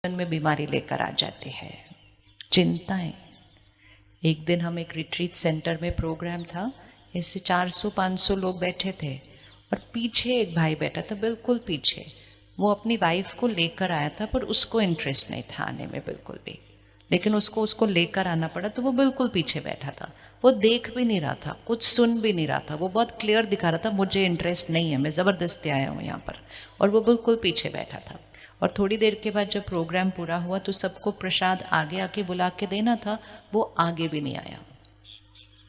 में बीमारी लेकर आ जाती है, चिंताएं। एक दिन हम एक रिट्रीट सेंटर में प्रोग्राम था, ऐसे 400-500 लोग बैठे थे और पीछे एक भाई बैठा था, बिल्कुल पीछे। वो अपनी वाइफ को लेकर आया था पर उसको इंटरेस्ट नहीं था आने में बिल्कुल भी, लेकिन उसको लेकर आना पड़ा तो वो बिल्कुल पीछे बैठा था। वो देख भी नहीं रहा था, कुछ सुन भी नहीं रहा था, वो बहुत क्लियर दिखा रहा था मुझे इंटरेस्ट नहीं है, मैं ज़बरदस्ती आया हूँ यहाँ पर, और वो बिल्कुल पीछे बैठा था। और थोड़ी देर के बाद जब प्रोग्राम पूरा हुआ तो सबको प्रसाद आगे आके बुला के देना था, वो आगे भी नहीं आया,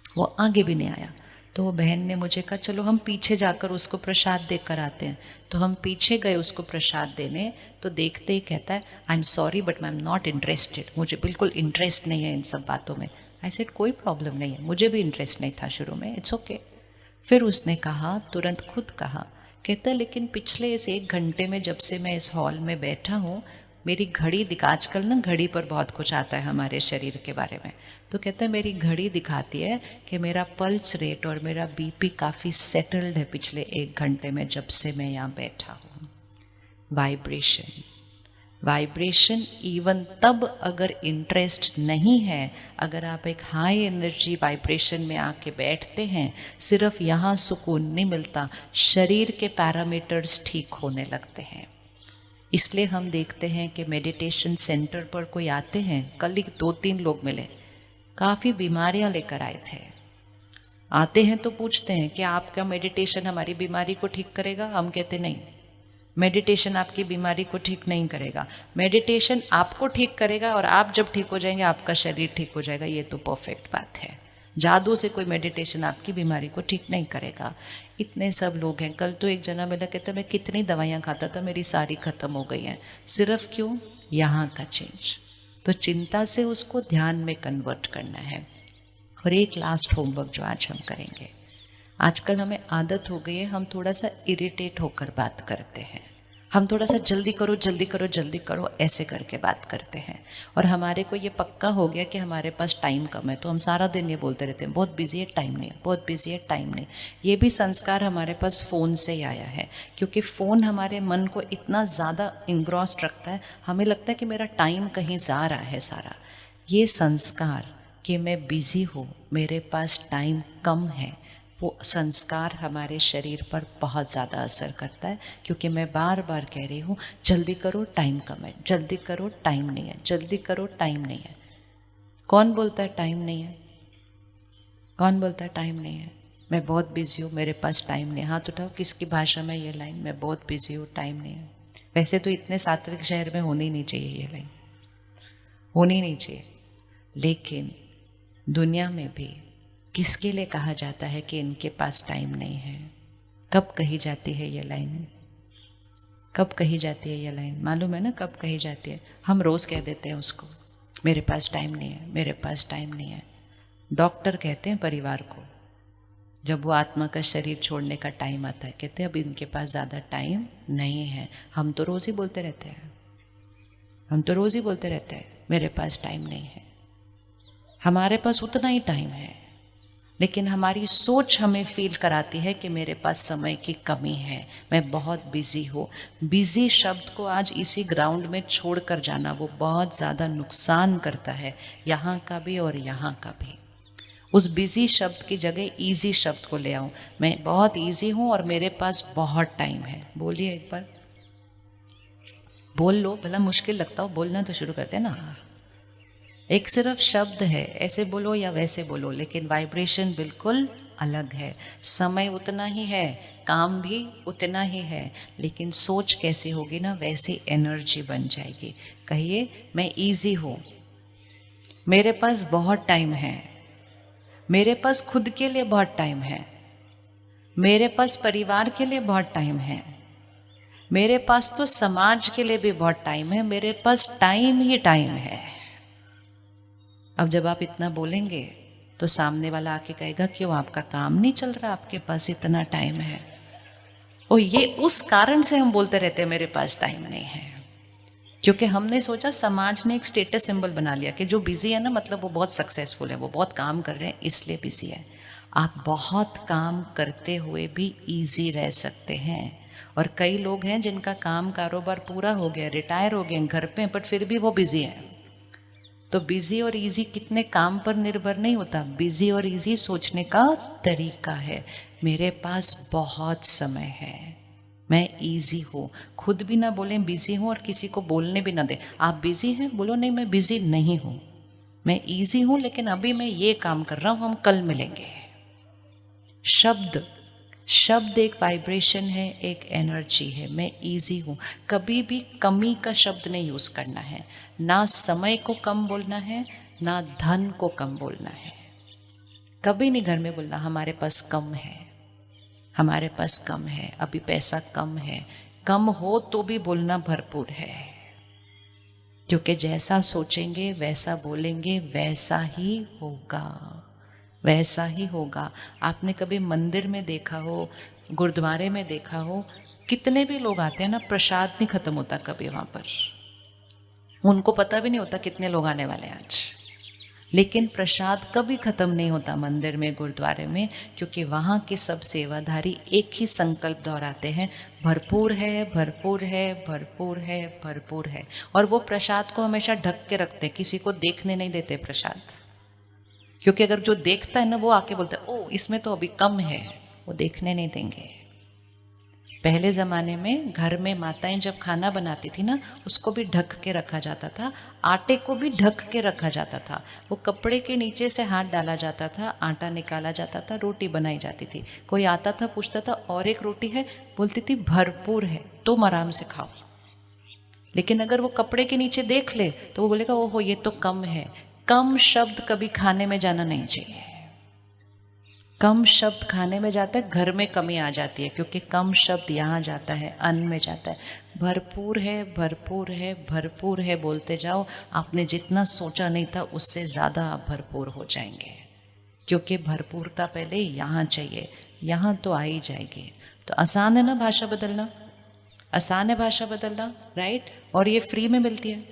वो आगे भी नहीं आया। तो वो बहन ने मुझे कहा चलो हम पीछे जाकर उसको प्रसाद देकर आते हैं। तो हम पीछे गए उसको प्रसाद देने, तो देखते ही कहता है I am sorry but I am not interested, मुझे बिल्कुल इंटरेस्ट नहीं है इन सब बातों में। आई सेड कोई प्रॉब्लम नहीं है, मुझे भी इंटरेस्ट नहीं था शुरू में, इट्स ओके। फिर उसने कहा, तुरंत खुद कहा, कहता लेकिन पिछले इस 1 घंटे में जब से मैं इस हॉल में बैठा हूँ, मेरी घड़ी दिखा, आजकल ना घड़ी पर बहुत कुछ आता है हमारे शरीर के बारे में, तो कहता है मेरी घड़ी दिखाती है कि मेरा पल्स रेट और मेरा बीपी काफ़ी सेटल्ड है पिछले 1 घंटे में जब से मैं यहाँ बैठा हूँ। वाइब्रेशन इवन तब अगर इंटरेस्ट नहीं है, अगर आप एक हाई एनर्जी वाइब्रेशन में आके बैठते हैं, सिर्फ यहाँ सुकून नहीं मिलता, शरीर के पैरामीटर्स ठीक होने लगते हैं। इसलिए हम देखते हैं कि मेडिटेशन सेंटर पर कोई आते हैं, कल ही 2-3 लोग मिले, काफ़ी बीमारियां लेकर आए थे। आते हैं तो पूछते हैं कि आपका मेडिटेशन हमारी बीमारी को ठीक करेगा? हम कहते नहीं, मेडिटेशन आपकी बीमारी को ठीक नहीं करेगा, मेडिटेशन आपको ठीक करेगा और आप जब ठीक हो जाएंगे आपका शरीर ठीक हो जाएगा। ये तो परफेक्ट बात है। जादू से कोई मेडिटेशन आपकी बीमारी को ठीक नहीं करेगा। इतने सब लोग हैं। कल तो एक जना मिला, कहता मैं कितनी दवाइयाँ खाता था, मेरी सारी ख़त्म हो गई हैं। सिर्फ क्यों? यहाँ का चेंज। तो चिंता से उसको ध्यान में कन्वर्ट करना है। और एक लास्ट होमवर्क जो आज हम करेंगे, आजकल हमें आदत हो गई है, हम थोड़ा सा इरिटेट होकर बात करते हैं, हम थोड़ा सा जल्दी करो जल्दी करो जल्दी करो ऐसे करके बात करते हैं। और हमारे को ये पक्का हो गया कि हमारे पास टाइम कम है, तो हम सारा दिन ये बोलते रहते हैं बहुत बिजी है, टाइम नहीं, बहुत बिजी है, टाइम नहीं। ये भी संस्कार हमारे पास फ़ोन से ही आया है, क्योंकि फ़ोन हमारे मन को इतना ज़्यादा इंग्रॉस्ड रखता है, हमें लगता है कि मेरा टाइम कहीं जा रहा है सारा। ये संस्कार कि मैं बिज़ी हूँ, मेरे पास टाइम कम है, वो संस्कार हमारे शरीर पर बहुत ज़्यादा असर करता है। क्योंकि मैं बार बार कह रही हूँ जल्दी करो टाइम कम है, जल्दी करो टाइम नहीं है, जल्दी करो टाइम नहीं है। कौन बोलता है टाइम नहीं है? कौन बोलता है टाइम नहीं है? मैं बहुत बिजी हूँ, मेरे पास टाइम नहीं है। हाथ उठाओ, किसकी भाषा में ये लाइन, मैं बहुत बिजी हूँ, टाइम नहीं है? वैसे तो इतने सात्विक शहर में होनी नहीं चाहिए ये लाइन, होनी नहीं चाहिए, लेकिन दुनिया में भी किसके लिए कहा जाता है कि इनके पास टाइम नहीं है? कब कही जाती है ये लाइन? कब कही जाती है ये लाइन? मालूम है ना कब कही जाती है? हम रोज़ कह देते हैं उसको, मेरे पास टाइम नहीं है, मेरे पास टाइम नहीं है। डॉक्टर कहते हैं परिवार को, जब वो आत्मा का शरीर छोड़ने का टाइम आता है, कहते हैं अब इनके पास ज़्यादा टाइम नहीं है। हम तो रोज़ ही बोलते रहते हैं, हम तो रोज़ ही बोलते रहते हैं मेरे पास टाइम नहीं है। हमारे पास उतना ही टाइम है, लेकिन हमारी सोच हमें फील कराती है कि मेरे पास समय की कमी है, मैं बहुत बिजी हूँ। बिजी शब्द को आज इसी ग्राउंड में छोड़कर जाना, वो बहुत ज़्यादा नुकसान करता है, यहाँ का भी और यहाँ का भी। उस बिजी शब्द की जगह ईजी शब्द को ले आऊँ, मैं बहुत ईजी हूँ और मेरे पास बहुत टाइम है। बोलिए एक बार, बोल लो, भला मुश्किल लगता हो बोलना तो शुरू करते ना। एक सिर्फ शब्द है, ऐसे बोलो या वैसे बोलो, लेकिन वाइब्रेशन बिल्कुल अलग है। समय उतना ही है, काम भी उतना ही है, लेकिन सोच कैसी होगी ना, वैसी एनर्जी बन जाएगी। कहिए मैं इजी हूँ, मेरे पास बहुत टाइम है, मेरे पास खुद के लिए बहुत टाइम है, मेरे पास परिवार के लिए बहुत टाइम है, मेरे पास तो समाज के लिए भी बहुत टाइम है, मेरे पास टाइम ही टाइम है। अब जब आप इतना बोलेंगे तो सामने वाला आके कहेगा क्यों आपका काम नहीं चल रहा, आपके पास इतना टाइम है। और ये उस कारण से हम बोलते रहते हैं मेरे पास टाइम नहीं है, क्योंकि हमने सोचा, समाज ने एक स्टेटस सिंबल बना लिया कि जो बिजी है ना मतलब वो बहुत सक्सेसफुल है, वो बहुत काम कर रहे हैं इसलिए बिजी है। आप बहुत काम करते हुए भी इजी रह सकते हैं, और कई लोग हैं जिनका काम कारोबार पूरा हो गया, रिटायर हो गए, घर पे, बट फिर भी वो बिजी हैं। तो बिजी और इजी कितने काम पर निर्भर नहीं होता, बिजी और इजी सोचने का तरीका है। मेरे पास बहुत समय है, मैं इजी हूँ। खुद भी ना बोलें बिजी हूँ और किसी को बोलने भी ना दें। आप बिजी हैं, बोलो नहीं मैं बिजी नहीं हूँ, मैं इजी हूँ, लेकिन अभी मैं ये काम कर रहा हूँ, हम कल मिलेंगे। शब्द शब्द एक वाइब्रेशन है, एक एनर्जी है। मैं इजी हूँ, कभी भी कमी का शब्द नहीं यूज करना है। ना समय को कम बोलना है, ना धन को कम बोलना है। कभी नहीं घर में बोलना हमारे पास कम है, हमारे पास कम है, अभी पैसा कम है। कम हो तो भी बोलना भरपूर है, क्योंकि जैसा सोचेंगे वैसा बोलेंगे, वैसा ही होगा, वैसा ही होगा। आपने कभी मंदिर में देखा हो, गुरुद्वारे में देखा हो, कितने भी लोग आते हैं ना, प्रसाद नहीं खत्म होता कभी वहां पर। उनको पता भी नहीं होता कितने लोग आने वाले हैं आज, लेकिन प्रसाद कभी खत्म नहीं होता मंदिर में, गुरुद्वारे में, क्योंकि वहाँ के सब सेवाधारी एक ही संकल्प दोहराते हैं, भरपूर है, भरपूर है, भरपूर है, भरपूर है। और वो प्रसाद को हमेशा ढक के रखते, किसी को देखने नहीं देते प्रसाद, क्योंकि अगर जो देखता है ना वो आके बोलता है ओ इसमें तो अभी कम है, वो देखने नहीं देंगे। पहले ज़माने में घर में माताएं जब खाना बनाती थी ना, उसको भी ढक के रखा जाता था, आटे को भी ढक के रखा जाता था। वो कपड़े के नीचे से हाथ डाला जाता था, आटा निकाला जाता था, रोटी बनाई जाती थी। कोई आता था पूछता था और एक रोटी है, बोलती थी भरपूर है, तुम आराम से खाओ। लेकिन अगर वो कपड़े के नीचे देख ले तो वो बोलेगा ओहो ये तो कम है। कम शब्द कभी खाने में जाना नहीं चाहिए। कम शब्द खाने में जाता है, घर में कमी आ जाती है, क्योंकि कम शब्द यहाँ जाता है, अन्न में जाता है। भरपूर है, भरपूर है, भरपूर है बोलते जाओ। आपने जितना सोचा नहीं था उससे ज़्यादा आप भरपूर हो जाएंगे, क्योंकि भरपूरता पहले यहाँ चाहिए, यहाँ तो आ ही जाएगी। तो आसान है ना भाषा बदलना, आसान है भाषा बदलना, राइट। और ये फ्री में मिलती है,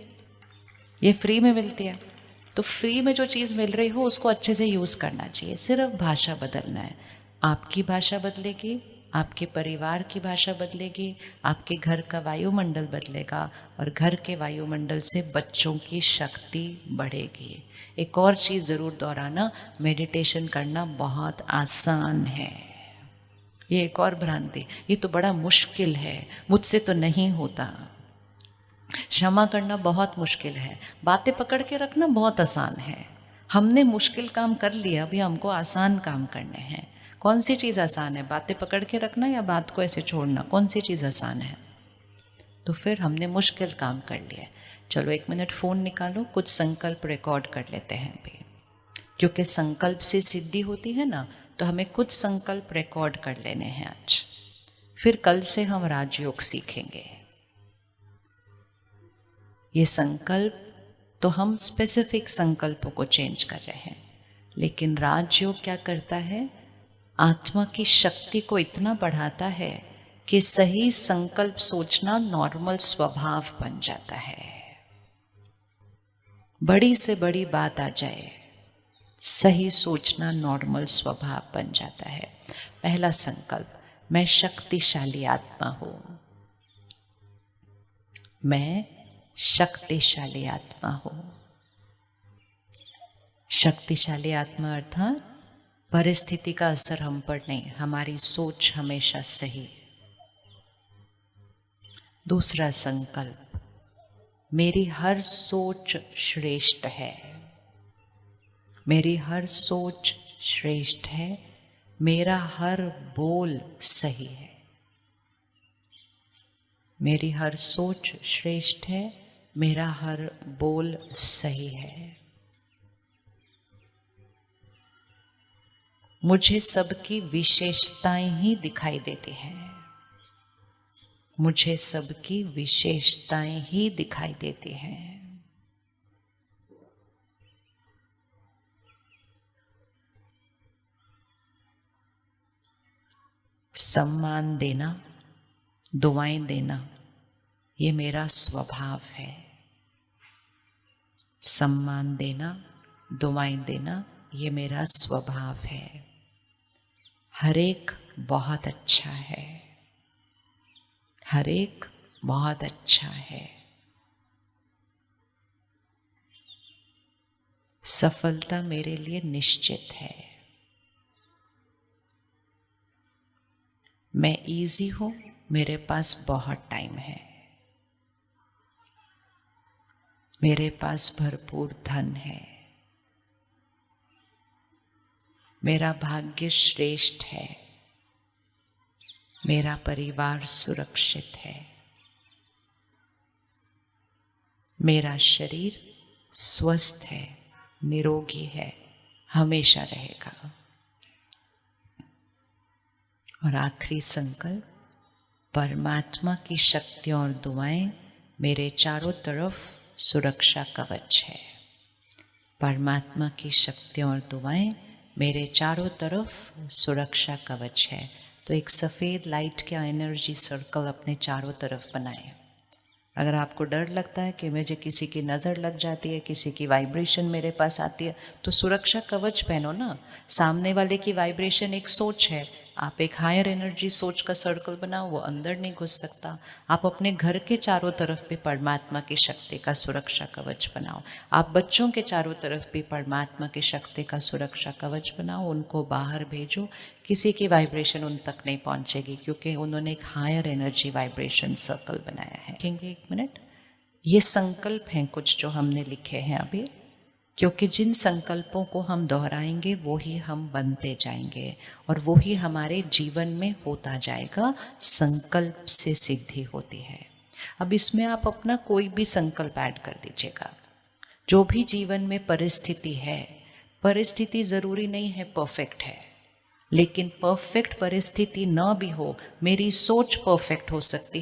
ये फ्री में मिलती है। तो फ्री में जो चीज़ मिल रही हो उसको अच्छे से यूज़ करना चाहिए। सिर्फ भाषा बदलना है, आपकी भाषा बदलेगी, आपके परिवार की भाषा बदलेगी, आपके घर का वायुमंडल बदलेगा, और घर के वायुमंडल से बच्चों की शक्ति बढ़ेगी। एक और चीज़ ज़रूर दोहराना, मेडिटेशन करना बहुत आसान है। ये एक और भ्रांति, ये तो बड़ा मुश्किल है, मुझसे तो नहीं होता। क्षमा करना बहुत मुश्किल है, बातें पकड़ के रखना बहुत आसान है। हमने मुश्किल काम कर लिया, अभी हमको आसान काम करने हैं। कौन सी चीज़ आसान है, बातें पकड़ के रखना या बात को ऐसे छोड़ना? कौन सी चीज़ आसान है? तो फिर हमने मुश्किल काम कर लिया। चलो 1 मिनट फ़ोन निकालो, कुछ संकल्प रिकॉर्ड कर लेते हैं अभी, क्योंकि संकल्प से सिद्धि होती है ना। तो हमें कुछ संकल्प रिकॉर्ड कर लेने हैं आज, फिर कल से हम राजयोग सीखेंगे। ये संकल्प तो हम स्पेसिफिक संकल्पों को चेंज कर रहे हैं, लेकिन राजयोग क्या करता है, आत्मा की शक्ति को इतना बढ़ाता है कि सही संकल्प सोचना नॉर्मल स्वभाव बन जाता है। बड़ी से बड़ी बात आ जाए, सही सोचना नॉर्मल स्वभाव बन जाता है। पहला संकल्प, मैं शक्तिशाली आत्मा हूं। मैं शक्तिशाली आत्मा हो। शक्तिशाली आत्मा अर्थात परिस्थिति का असर हम पर नहीं, हमारी सोच हमेशा सही। दूसरा संकल्प, मेरी हर सोच श्रेष्ठ है। मेरी हर सोच श्रेष्ठ है, मेरा हर बोल सही है। मेरी हर सोच श्रेष्ठ है, मेरा हर बोल सही है। मुझे सबकी विशेषताएं ही दिखाई देती हैं। मुझे सबकी विशेषताएं ही दिखाई देती हैं। सम्मान देना, दुआएं देना, ये मेरा स्वभाव है। सम्मान देना, दुआएं देना, ये मेरा स्वभाव है। हर एक बहुत अच्छा है। हर एक बहुत अच्छा है। सफलता मेरे लिए निश्चित है। मैं इजी हूं, मेरे पास बहुत टाइम है। मेरे पास भरपूर धन है। मेरा भाग्य श्रेष्ठ है। मेरा परिवार सुरक्षित है। मेरा शरीर स्वस्थ है, निरोगी है, हमेशा रहेगा। और आखिरी संकल्प, परमात्मा की शक्ति और दुआएं मेरे चारों तरफ सुरक्षा कवच है। परमात्मा की शक्ति और दुआएं मेरे चारों तरफ सुरक्षा कवच है। तो एक सफ़ेद लाइट का एनर्जी सर्कल अपने चारों तरफ बनाएं। अगर आपको डर लगता है कि मुझे किसी की नज़र लग जाती है, किसी की वाइब्रेशन मेरे पास आती है, तो सुरक्षा कवच पहनो ना। सामने वाले की वाइब्रेशन एक सोच है, आप एक हायर एनर्जी सोच का सर्कल बनाओ, वो अंदर नहीं घुस सकता। आप अपने घर के चारों तरफ भी परमात्मा की शक्ति का सुरक्षा कवच बनाओ। आप बच्चों के चारों तरफ भी परमात्मा की शक्ति का सुरक्षा कवच बनाओ। उनको बाहर भेजो, किसी की वाइब्रेशन उन तक नहीं पहुंचेगी, क्योंकि उन्होंने एक हायर एनर्जी वाइब्रेशन सर्कल बनाया है। देखेंगे एक मिनट, ये संकल्प हैं कुछ जो हमने लिखे हैं अभी, क्योंकि जिन संकल्पों को हम दोहराएंगे वो ही हम बनते जाएंगे और वो ही हमारे जीवन में होता जाएगा। संकल्प से सिद्धि होती है। अब इसमें आप अपना कोई भी संकल्प ऐड कर दीजिएगा। जो भी जीवन में परिस्थिति है, परिस्थिति ज़रूरी नहीं है परफेक्ट है, लेकिन परफेक्ट परिस्थिति न भी हो, मेरी सोच परफेक्ट हो सकती